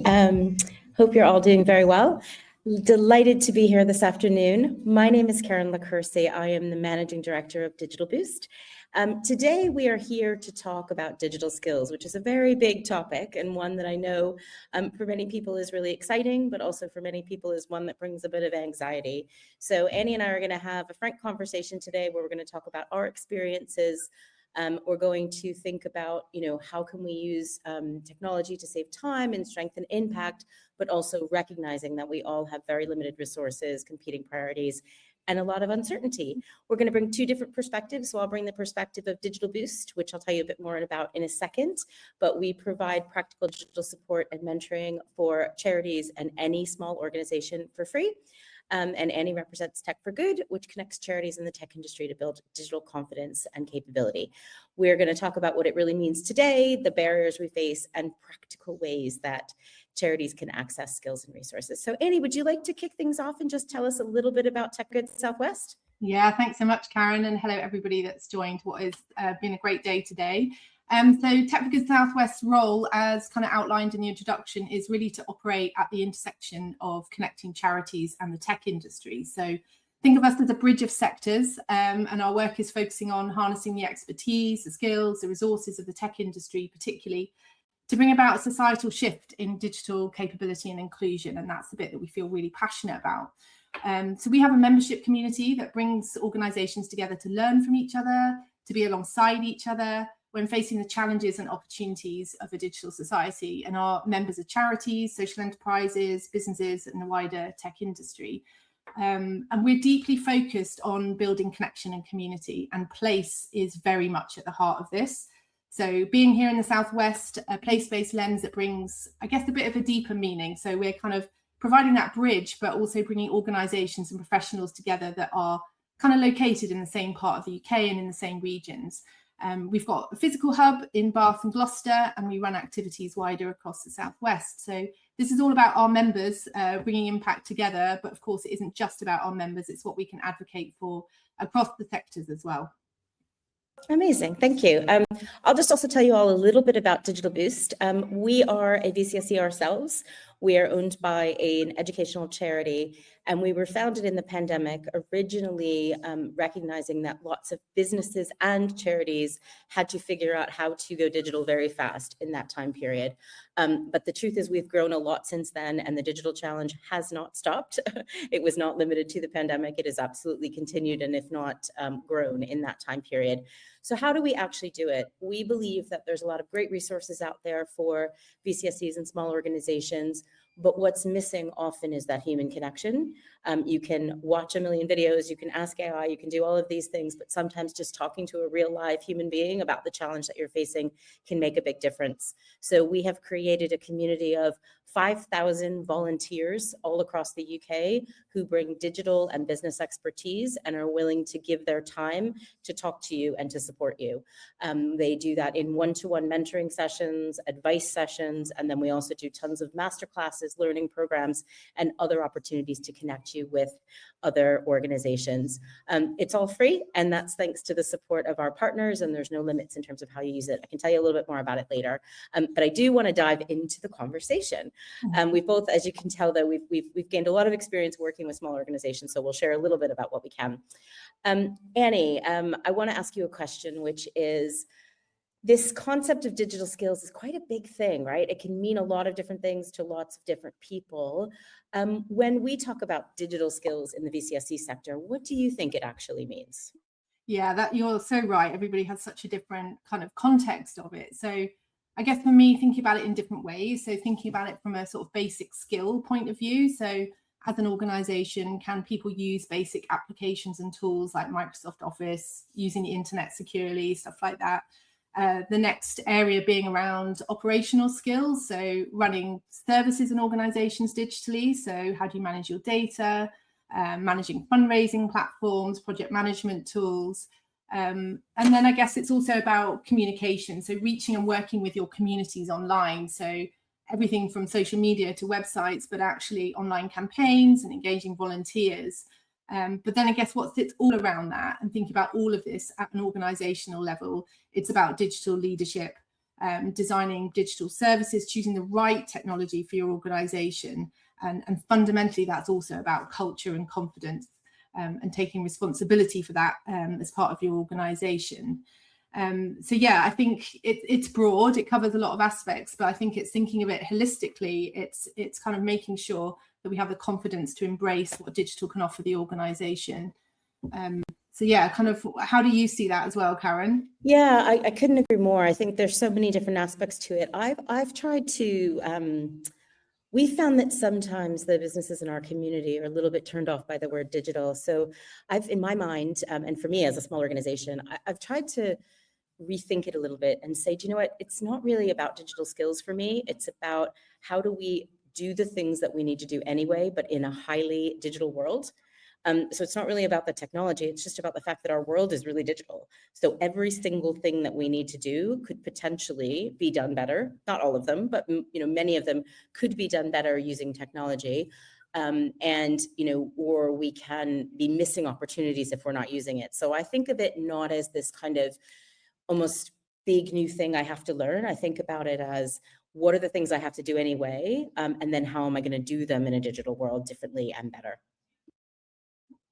Hope you're all doing very well. Delighted to be here this afternoon. My name is Karen Licurse. I am the Managing Director of Digital Boost. Today we are here to talk about digital skills, which is a very big topic and one that I know for many people is really exciting, but also for many people is one that brings a bit of anxiety. So Annie and I are going to have a frank conversation today where we're going to talk about our experiences. We're going to think about, how can we use technology to save time and strengthen impact, but also recognizing that we all have very limited resources, competing priorities, and a lot of uncertainty. We're going to bring two different perspectives. So I'll bring the perspective of Digital Boost, which I'll tell you a bit more about in a second, but we provide practical digital support and mentoring for charities and any small organization for free. And Annie represents Tech4Good, which connects charities in the tech industry to build digital confidence and capability. We're going to talk about what it really means today, the barriers we face, and practical ways that charities can access skills and resources. So Annie, would you like to kick things off and just tell us a little bit about Tech4Good Southwest? Yeah, thanks so much, Karen, and hello everybody that's joined what has been a great day today. So Tech4Good Southwest's role, as kind of outlined in the introduction, is really to operate at the intersection of connecting charities and the tech industry. So think of us as a bridge of sectors, and our work is focusing on harnessing the expertise, the skills, the resources of the tech industry, particularly to bring about a societal shift in digital capability and inclusion. And that's the bit that we feel really passionate about. So we have a membership community that brings organisations together to learn from each other, to be alongside each other when facing the challenges and opportunities of a digital society. And our members are charities, social enterprises, businesses, and the wider tech industry. And we're deeply focused on building connection and community, and place is very much at the heart of this. So being here in the Southwest, a place-based lens that brings, I guess, a bit of a deeper meaning. So we're kind of providing that bridge, but also bringing organisations and professionals together that are kind of located in the same part of the UK and in the same regions. We've got a physical hub in Bath and Gloucester, and we run activities wider across the Southwest. So this is all about our members bringing impact together. But of course, it isn't just about our members. It's what we can advocate for across the sectors as well. Amazing. Thank you. I'll just also tell you all a little bit about Digital Boost. We are a VCSE ourselves. We are owned by an educational charity, and we were founded in the pandemic, originally recognizing that lots of businesses and charities had to figure out how to go digital very fast in that time period. But the truth is we've grown a lot since then, and the digital challenge has not stopped. It was not limited to the pandemic. It has absolutely continued, and if not grown in that time period. So how do we actually do it? We believe that there's a lot of great resources out there for VCSEs and small organizations, but what's missing often is that human connection. You can watch a million videos, you can ask AI, you can do all of these things, but sometimes just talking to a real live human being about the challenge that you're facing can make a big difference. So we have created a community of 5,000 volunteers all across the UK who bring digital and business expertise and are willing to give their time to talk to you and to support you. They do that in one-to-one mentoring sessions, advice sessions, and then we also do tons of masterclasses, learning programs, and other opportunities to connect you with other organizations. It's all free, and that's thanks to the support of our partners, and there's no limits in terms of how you use it. I can tell you a little bit more about it later, but I do want to dive into the conversation. We've both, as you can tell, though, we've gained a lot of experience working with small organizations, so we'll share a little bit about what we can. Annie, I want to ask you a question, which is, this concept of digital skills is quite a big thing, right? It can mean a lot of different things to lots of different people. When we talk about digital skills in the VCSE sector, what do you think it actually means? Yeah, that you're so right. Everybody has such a different kind of context of it. So I guess for me, thinking about it in different ways. So thinking about it from a sort of basic skill point of view. So as an organization, can people use basic applications and tools like Microsoft Office, using the internet securely, stuff like that? The next area being around operational skills, so running services and organizations digitally. So how do you manage your data, managing fundraising platforms, project management tools. And then I guess it's also about communication, so reaching and working with your communities online. So everything from social media to websites, but actually online campaigns and engaging volunteers. But then I guess what sits all around that, and think about all of this at an organizational level, it's about digital leadership, designing digital services, choosing the right technology for your organization. And fundamentally, that's also about culture and confidence, and taking responsibility for that as part of your organization. So yeah, I think it's broad, it covers a lot of aspects, but I think it's thinking of it holistically. It's kind of making sure that we have the confidence to embrace what digital can offer the organization. So yeah, kind of, how do you see that as well, Karen? Yeah, I couldn't agree more. I think there's so many different aspects to it. I've tried to, we found that sometimes the businesses in our community are a little bit turned off by the word digital. So in my mind, and for me as a small organization, I've tried to rethink it a little bit and say, do you know what? It's not really about digital skills for me. It's about how do we do the things that we need to do anyway, but in a highly digital world. So it's not really about the technology. It's just about the fact that our world is really digital. So every single thing that we need to do could potentially be done better. Not all of them, but many of them could be done better using technology. And or we can be missing opportunities if we're not using it. So I think of it not as this kind of almost big new thing I have to learn. I think about it as, what are the things I have to do anyway? And then how am I going to do them in a digital world differently and better?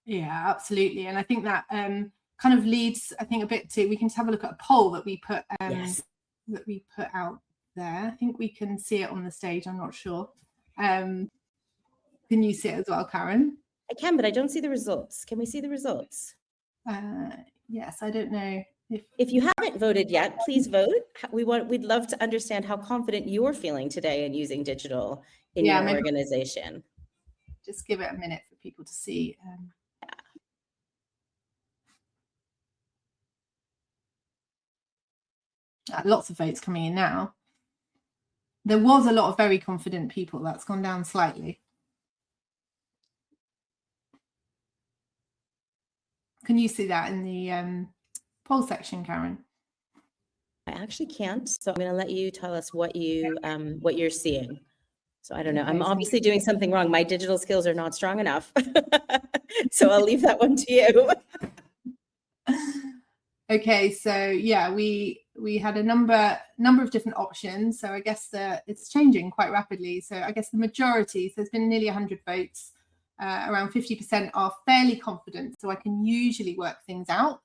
Yeah, absolutely. And I think that kind of leads, I think, a bit to, we can just have a look at a poll that we put Yes. that we put out there. I think we can see it on the stage, I'm not sure. Can you see it as well, Karen? I can, but I don't see the results. Can we see the results? Yes, I don't know. If you haven't voted yet, please vote. We'd love to understand how confident you're feeling today in using digital in your organization. Just give it a minute for people to see. Lots of votes coming in now. There was a lot of very confident people. That's gone down slightly. Can you see that in the poll section, Karen? I actually can't, so I'm going to let you tell us what you're seeing. So I don't know. I'm obviously doing something wrong. My digital skills are not strong enough, so I'll leave that one to you. Okay, so yeah, we had a number of different options. So I guess it's changing quite rapidly. So I guess the majority, so there's been nearly 100 votes. Around 50% are fairly confident, so I can usually work things out,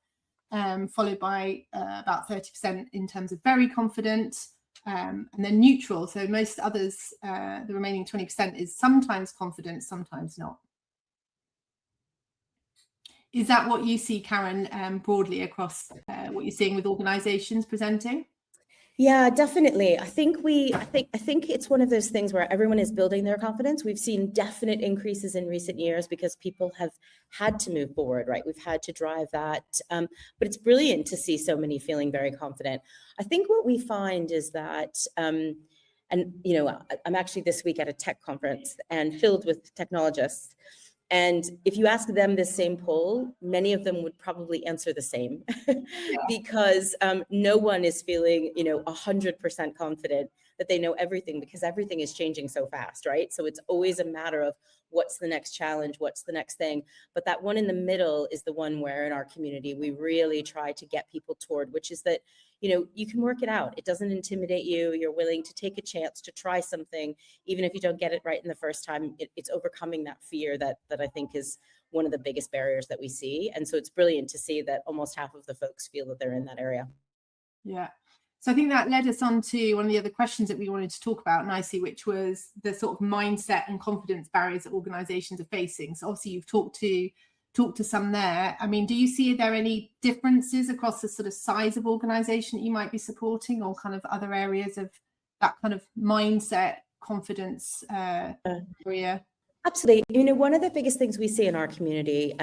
followed by about 30% in terms of very confident, and then neutral. So most others, the remaining 20% is sometimes confident, sometimes not. Is that what you see, Karen, broadly across what you're seeing with organizations presenting? Yeah, definitely. I think it's one of those things where everyone is building their confidence. We've seen definite increases in recent years because people have had to move forward, right? We've had to drive that. But it's brilliant to see so many feeling very confident. I think what we find is that, and I'm actually this week at a tech conference and filled with technologists. And if you ask them this same poll, many of them would probably answer the same because no one is feeling, 100% confident that they know everything because everything is changing so fast, right? So it's always a matter of what's the next challenge, what's the next thing. But that one in the middle is the one where in our community, we really try to get people toward, which is that, you can work it out. It doesn't intimidate you. You're willing to take a chance to try something, even if you don't get it right in the first time. It's overcoming that fear that I think is one of the biggest barriers that we see. And so it's brilliant to see that almost half of the folks feel that they're in that area. Yeah. So I think that led us on to one of the other questions that we wanted to talk about nicely, which was the sort of mindset and confidence barriers that organizations are facing. So obviously you've talked to some there. I mean, do you see there any differences across the sort of size of organization that you might be supporting, or kind of other areas of that kind of mindset, confidence area? Absolutely. One of the biggest things we see in our community,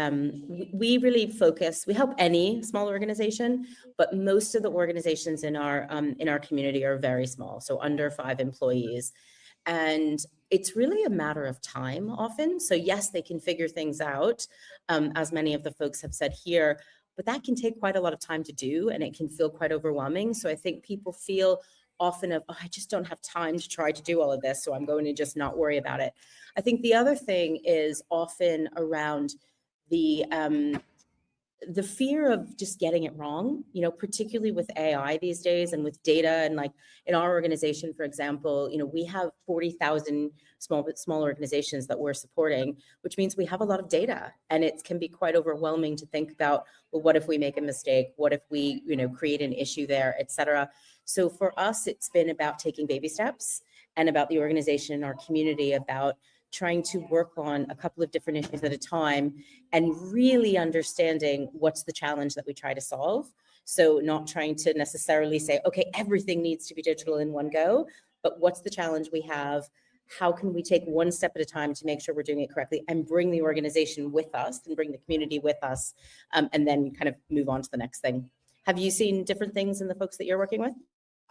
we really focus, we help any small organization, but most of the organizations in our community are very small, so under 5 employees. And it's really a matter of time often. So yes, they can figure things out, as many of the folks have said here, but that can take quite a lot of time to do, and it can feel quite overwhelming. So I think people feel often of, I just don't have time to try to do all of this, so I'm going to just not worry about it. I think the other thing is often around the the fear of just getting it wrong, you know, particularly with AI these days and with data, and like in our organization, for example, you know, we have 40,000 small organizations that we're supporting, which means we have a lot of data, and it can be quite overwhelming to think about, well, what if we make a mistake? What if we, you know, create an issue there, et cetera. So for us, it's been about taking baby steps, and about the organization and our community about trying to work on a couple of different issues at a time and really understanding what's the challenge that we try to solve. So not trying to necessarily say, okay, everything needs to be digital in one go, but what's the challenge we have? How can we take one step at a time to make sure we're doing it correctly and bring the organization with us and bring the community with us, and then kind of move on to the next thing. Have you seen different things in the folks that you're working with?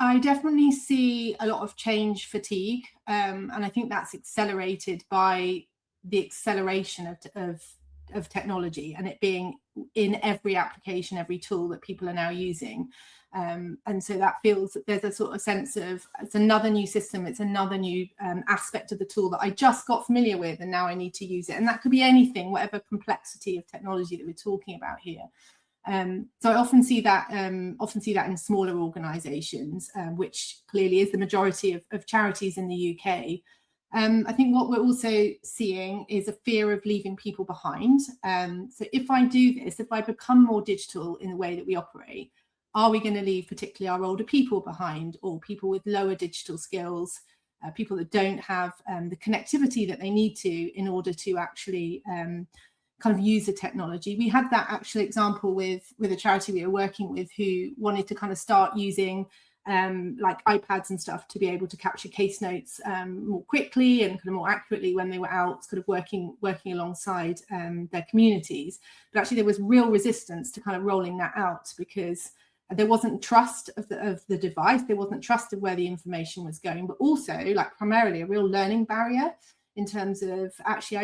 I definitely see a lot of change fatigue, and I think that's accelerated by the acceleration of technology and it being in every application, every tool that people are now using. And so that feels that there's a sort of sense of it's another new system, it's another new aspect of the tool that I just got familiar with and now I need to use it. And that could be anything, whatever complexity of technology that we're talking about here. So I often see that in smaller organisations, which clearly is the majority of charities in the UK. I think what we're also seeing is a fear of leaving people behind. So if I do this, if I become more digital in the way that we operate, are we going to leave particularly our older people behind, or people with lower digital skills, people that don't have the connectivity that they need to in order to actually kind of use the technology? We had that actual example with a charity we were working with who wanted to kind of start using like iPads and stuff to be able to capture case notes more quickly and kind of more accurately when they were out sort of working alongside their communities. But actually there was real resistance to kind of rolling that out because there wasn't trust of the device, there wasn't trust of where the information was going, but also like primarily a real learning barrier in terms of actually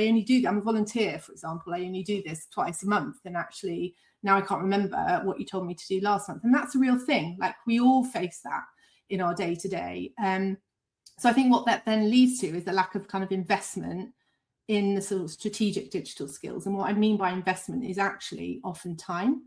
I'm a volunteer, for example, I only do this twice a month, and actually now I can't remember what you told me to do last month. And that's a real thing. Like we all face that in our day to day. So I think what that then leads to is the lack of kind of investment in the sort of strategic digital skills. And what I mean by investment is actually often time.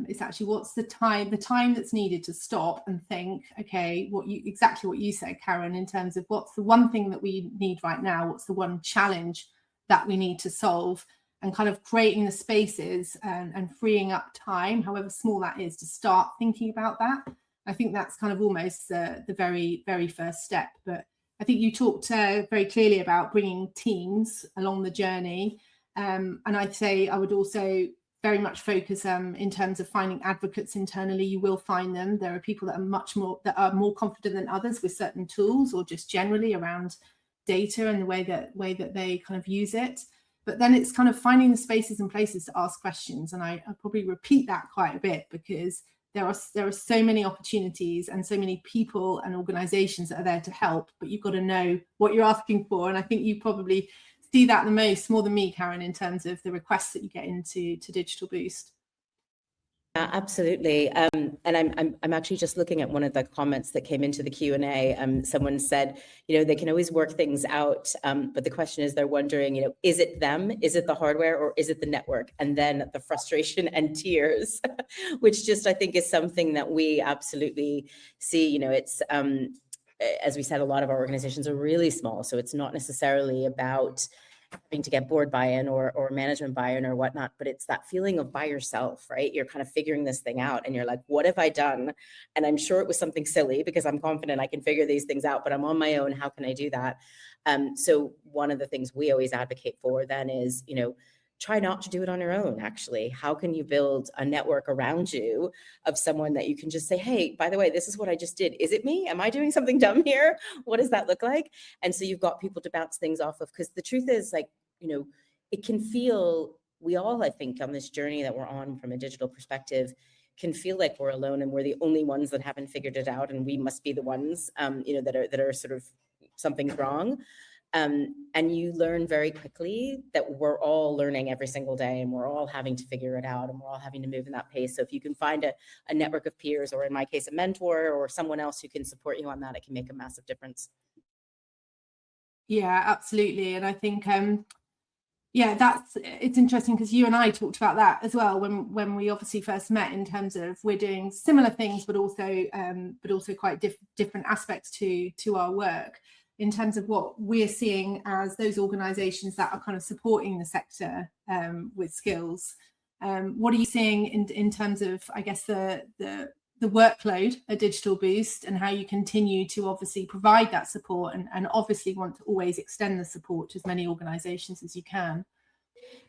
It's actually what's the time that's needed to stop and think, okay, exactly what you said, Karen, in terms of what's the one thing that we need right now, what's the one challenge that we need to solve, and kind of creating the spaces and freeing up time, however small that is, to start thinking about that. I think that's kind of almost the very, very first step. But I think you talked very clearly about bringing teams along the journey. And I'd say I would also very much focus in terms of finding advocates internally. You will find them. There are people that are more confident than others with certain tools, or just generally around data and the way that they kind of use it. But then it's kind of finding the spaces and places to ask questions. And I probably repeat that quite a bit because there are so many opportunities and so many people and organizations that are there to help, but you've got to know what you're asking for. And I think you probably see that the most, more than me, Karen, in terms of the requests that you get into Digital Boost. Absolutely. And I'm actually just looking at one of the comments that came into the Q&A. Someone said, you know, they can always work things out, but the question is, they're wondering, you know, is it them? Is it the hardware, or is it the network? And then the frustration and tears, which just I think is something that we absolutely see. You know, it's as we said, a lot of our organizations are really small, so it's not necessarily about having to get board buy-in or management buy-in or whatnot, but it's that feeling of by yourself, right? You're kind of figuring this thing out and you're like, what have I done? And I'm sure it was something silly because I'm confident I can figure these things out, but I'm on my own. How can I do that? So one of the things we always advocate for then is, you know, try not to do it on your own, actually. How can you build a network around you of someone that you can just say, hey, by the way, this is what I just did. Is it me? Am I doing something dumb here? What does that look like? And so you've got people to bounce things off of, because the truth is, like, you know, it can feel, we all, I think, on this journey that we're on from a digital perspective, can feel like we're alone and we're the only ones that haven't figured it out, and we must be the ones, you know, that are sort of something's wrong. And you learn very quickly that we're all learning every single day, and we're all having to figure it out, and we're all having to move in that pace. So if you can find a network of peers, or in my case, a mentor or someone else who can support you on that, it can make a massive difference. Yeah, absolutely. And I think Yeah, it's interesting because you and I talked about that as well when we obviously first met, in terms of we're doing similar things, but also quite different aspects to our work, in terms of what we're seeing as those organisations that are kind of supporting the sector with skills. What are you seeing in terms of, I guess, the workload at Digital Boost, and how you continue to obviously provide that support, and obviously want to always extend the support to as many organizations as you can?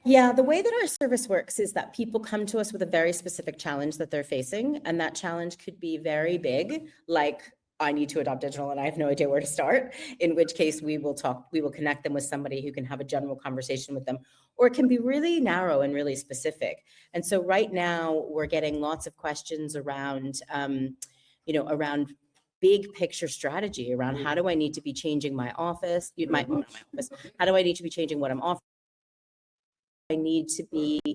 Yeah, the way that our service works is that people come to us with a very specific challenge that they're facing, and that challenge could be very big, like I need to adopt digital and I have no idea where to start, in which case we will connect them with somebody who can have a general conversation with them, or it can be really narrow and really specific. And so right now we're getting lots of questions around, around big picture strategy, around how do I need to be changing my office, how do I need to be changing what I'm offering?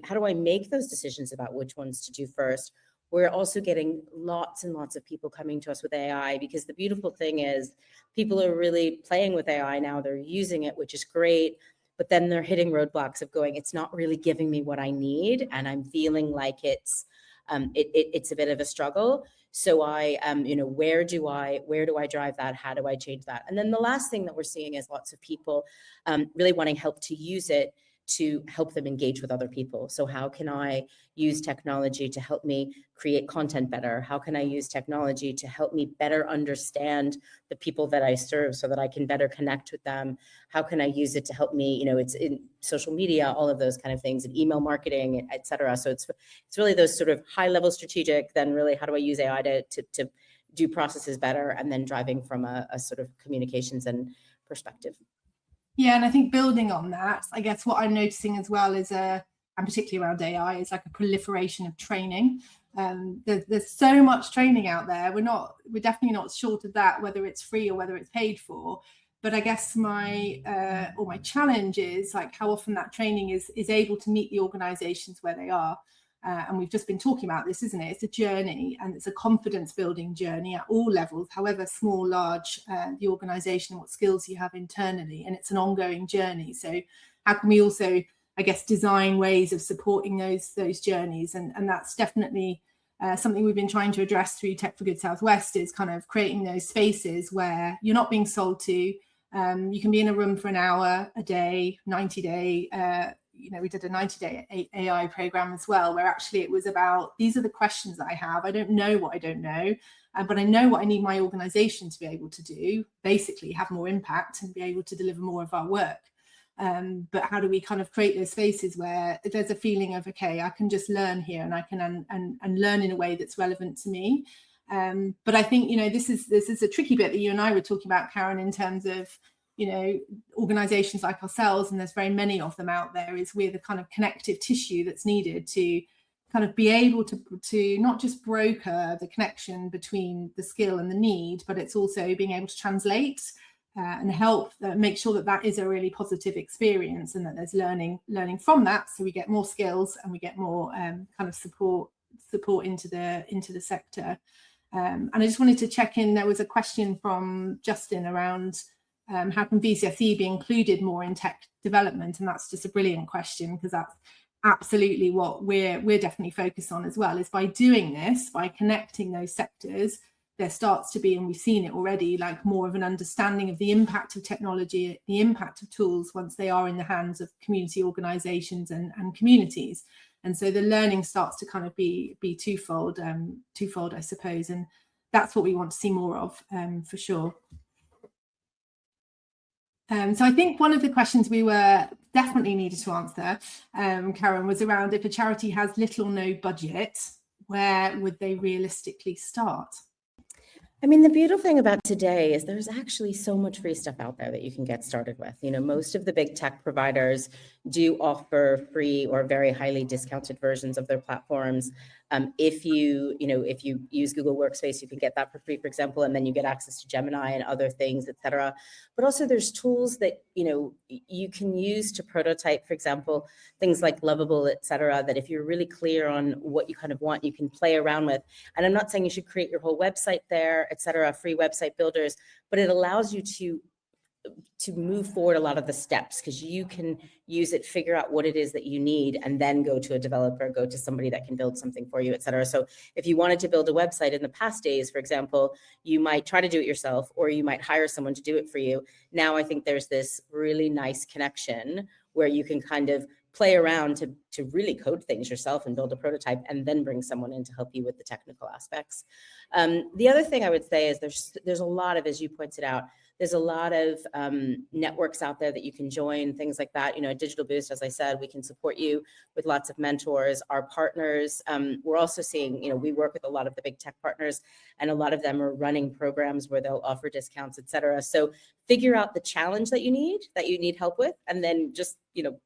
How do I make those decisions about which ones to do first? We're also getting lots and lots of people coming to us with AI, because the beautiful thing is people are really playing with AI now. They're using it, which is great, but then they're hitting roadblocks of going, it's not really giving me what I need, and I'm feeling like it's a bit of a struggle. So where do I drive that? How do I change that? And then the last thing that we're seeing is lots of people really wanting help to use it to help them engage with other people. So how can I use technology to help me create content better? How can I use technology to help me better understand the people that I serve so that I can better connect with them? How can I use it to help me, it's in social media, all of those kind of things, and email marketing, et cetera. So it's really those sort of high level strategic, then really how do I use AI to do processes better, and then driving from a sort of communications and perspective. Yeah, and I think building on that, I guess what I'm noticing as well is, and particularly around AI, is like a proliferation of training. There's so much training out there. We're definitely not short of that, whether it's free or whether it's paid for. But I guess my challenge is like how often that training is able to meet the organizations where they are. And we've just been talking about this, isn't it? It's a journey, and it's a confidence building journey at all levels, however small, large the organization and what skills you have internally. And it's an ongoing journey. So how can we also, I guess, design ways of supporting those journeys? And that's definitely something we've been trying to address through Tech4Good Southwest, is kind of creating those spaces where you're not being sold to. You can be in a room for an hour a day, 90-day. We did a 90-day AI program as well, where actually it was about, these are the questions that I have. I don't know what I don't know, but I know what I need my organization to be able to do, basically have more impact and be able to deliver more of our work. But how do we kind of create those spaces where there's a feeling of, okay, I can just learn here, and I can and learn in a way that's relevant to me. But I think, this is a tricky bit that you and I were talking about, Karen, in terms of, organizations like ourselves, and there's very many of them out there, is we're the kind of connective tissue that's needed to kind of be able to not just broker the connection between the skill and the need, but it's also being able to translate and help make sure that is a really positive experience, and that there's learning from that, so we get more skills and we get more kind of support into the sector. And I just wanted to check in, there was a question from Justin around how can VCSE be included more in tech development? And that's just a brilliant question, because that's absolutely what we're definitely focused on as well, is by doing this, by connecting those sectors, there starts to be, and we've seen it already, like more of an understanding of the impact of technology, the impact of tools once they are in the hands of community organizations and communities. And so the learning starts to kind of be twofold, I suppose. And that's what we want to see more of, for sure. So I think one of the questions we were definitely needed to answer, Karen, was around, if a charity has little or no budget, where would they realistically start? I mean, the beautiful thing about today is there's actually so much free stuff out there that you can get started with. Most of the big tech providers do offer free or very highly discounted versions of their platforms. If you use Google Workspace, you can get that for free, for example, and then you get access to Gemini and other things, et cetera. But also there's tools that, you can use to prototype, for example, things like Lovable, et cetera, that if you're really clear on what you kind of want, you can play around with. And I'm not saying you should create your whole website there, et cetera, free website builders, but it allows you to to move forward a lot of the steps, because you can use it, figure out what it is that you need, and then go to a developer, go to somebody that can build something for you, et cetera. So if you wanted to build a website in the past days, for example, you might try to do it yourself, or you might hire someone to do it for you. Now I think there's this really nice connection where you can kind of play around to really code things yourself and build a prototype, and then bring someone in to help you with the technical aspects. The other thing I would say is there's a lot of, as you pointed out, there's a lot of networks out there that you can join, things like that. You know, at Digital Boost, as I said, we can support you with lots of mentors. Our partners, we're also seeing, you know, we work with a lot of the big tech partners, and a lot of them are running programs where they'll offer discounts, et cetera. So figure out the challenge that you need help with, and then just, you know,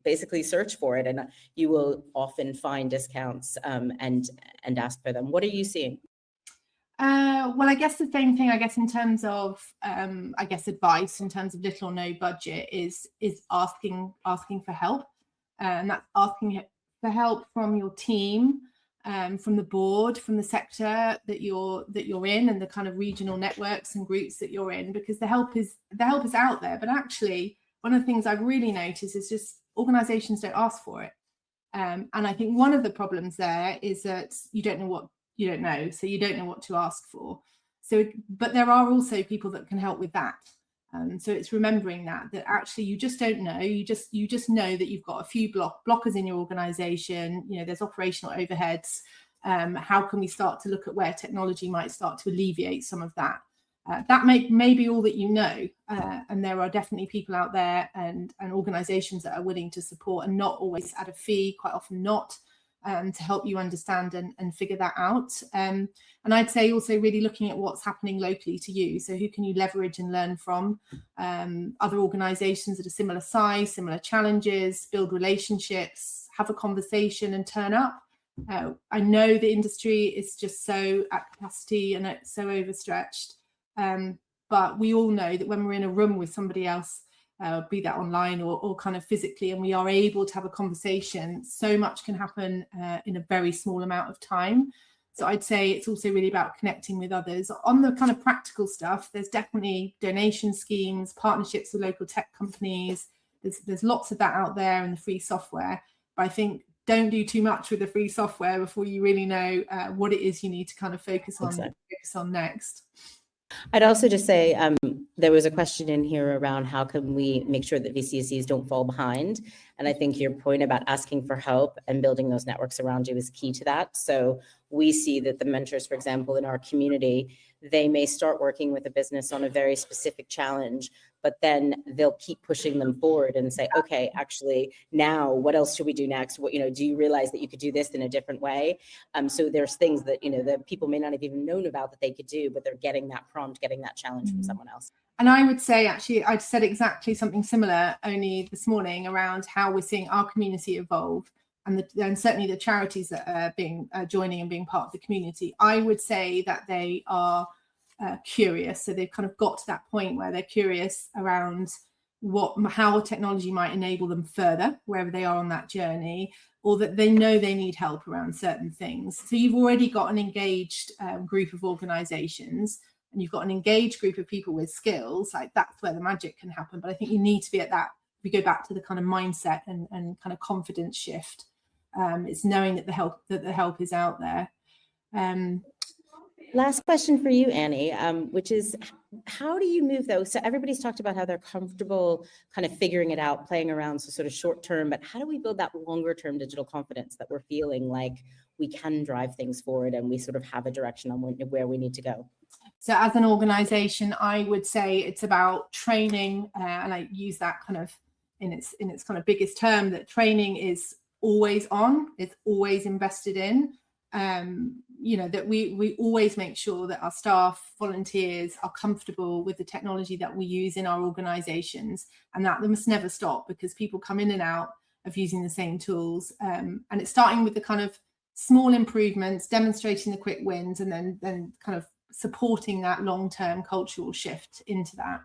basically search for it, and you will often find discounts and ask for them. What are you seeing? Well, I guess the same thing, I guess, in terms of, I guess, advice in terms of little or no budget is asking for help. And that's asking for help from your team, from the board, from the sector that you're in, and the kind of regional networks and groups that you're in, because the help is out there. But actually, one of the things I've really noticed is just organizations don't ask for it. And I think one of the problems there is that you don't know what you don't know, so you don't know what to ask for. So, but there are also people that can help with that. So it's remembering that actually you just don't know. You just know that you've got a few blockers in your organization. You know, there's operational overheads. How can we start to look at where technology might start to alleviate some of that? That may be all that you know, and there are definitely people out there and organizations that are willing to support, and not always at a fee, quite often not, to help you understand and figure that out. And I'd say also really looking at what's happening locally to you. So who can you leverage and learn from? Other organizations at a similar size, similar challenges, build relationships, have a conversation and turn up. I know the industry is just so at capacity and it's so overstretched. But we all know that when we're in a room with somebody else, be that online or kind of physically, and we are able to have a conversation, so much can happen in a very small amount of time. So I'd say it's also really about connecting with others. On the kind of practical stuff, there's definitely donation schemes, partnerships with local tech companies. There's lots of that out there in the free software. But I think don't do too much with the free software before you really know what it is you need to kind of focus on next. I'd also just say there was a question in here around how can we make sure that VCSEs don't fall behind. And I think your point about asking for help and building those networks around you is key to that. So we see that the mentors, for example, in our community, they may start working with a business on a very specific challenge, but then they'll keep pushing them forward and say, okay, actually, now what else should we do next? What, do you realize that you could do this in a different way? So there's things that, that people may not have even known about that they could do, but they're getting that prompt, getting that challenge from someone else. And I would say, actually, I'd said exactly something similar only this morning around how we're seeing our community evolve, and certainly the charities that are joining and being part of the community. I would say that they are curious. So they've kind of got to that point where they're curious around how technology might enable them further, wherever they are on that journey, or that they know they need help around certain things. So you've already got an engaged group of organizations, and you've got an engaged group of people with skills. Like, that's where the magic can happen. But I think you need to be at that. We go back to the kind of mindset and kind of confidence shift. It's knowing that the help is out there. Last question for you, Annie, which is, how do you move those? So everybody's talked about how they're comfortable kind of figuring it out, playing around, so sort of short term, but how do we build that longer term digital confidence that we're feeling like we can drive things forward and we sort of have a direction on where we need to go? So as an organization, I would say it's about training, and I use that kind of in its kind of biggest term, that training is always on, it's always invested in. That we always make sure that our staff, volunteers are comfortable with the technology that we use in our organizations, and that they must never stop, because people come in and out of using the same tools. And it's starting with the kind of small improvements, demonstrating the quick wins, and then kind of supporting that long-term cultural shift into that.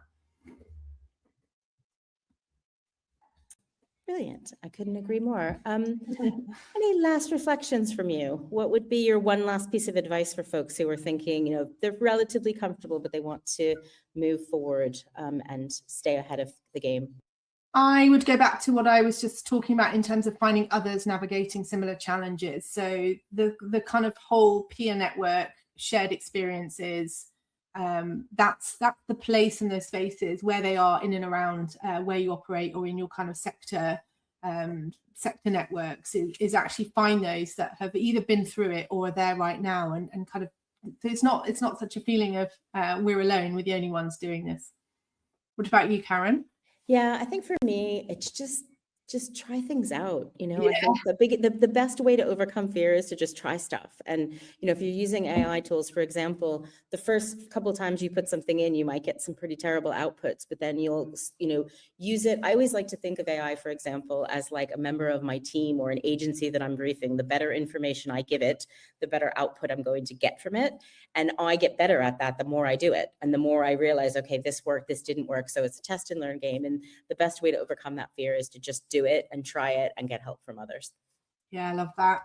Brilliant. I couldn't agree more. Any last reflections from you? What would be your one last piece of advice for folks who are thinking, you know, they're relatively comfortable, but they want to move forward and stay ahead of the game? I would go back to what I was just talking about in terms of finding others navigating similar challenges. So the kind of whole peer network, shared experiences, that's the place in those spaces where they are in and around where you operate or in your kind of sector networks is actually find those that have either been through it or are there right now, and kind of it's not such a feeling of we're alone, we're the only ones doing this. What about you, Karen? Yeah, I think for me, it's just try things out. You know, I think the best way to overcome fear is to just try stuff. And, you know, if you're using AI tools, for example, the first couple of times you put something in, you might get some pretty terrible outputs, but then you'll, you know, use it. I always like to think of AI, for example, as like a member of my team or an agency that I'm briefing. The better information I give it, the better output I'm going to get from it. And I get better at that the more I do it. And the more I realize, okay, this worked, this didn't work. So it's a test and learn game. And the best way to overcome that fear is to just do it and try it and get help from others. Yeah, I love that.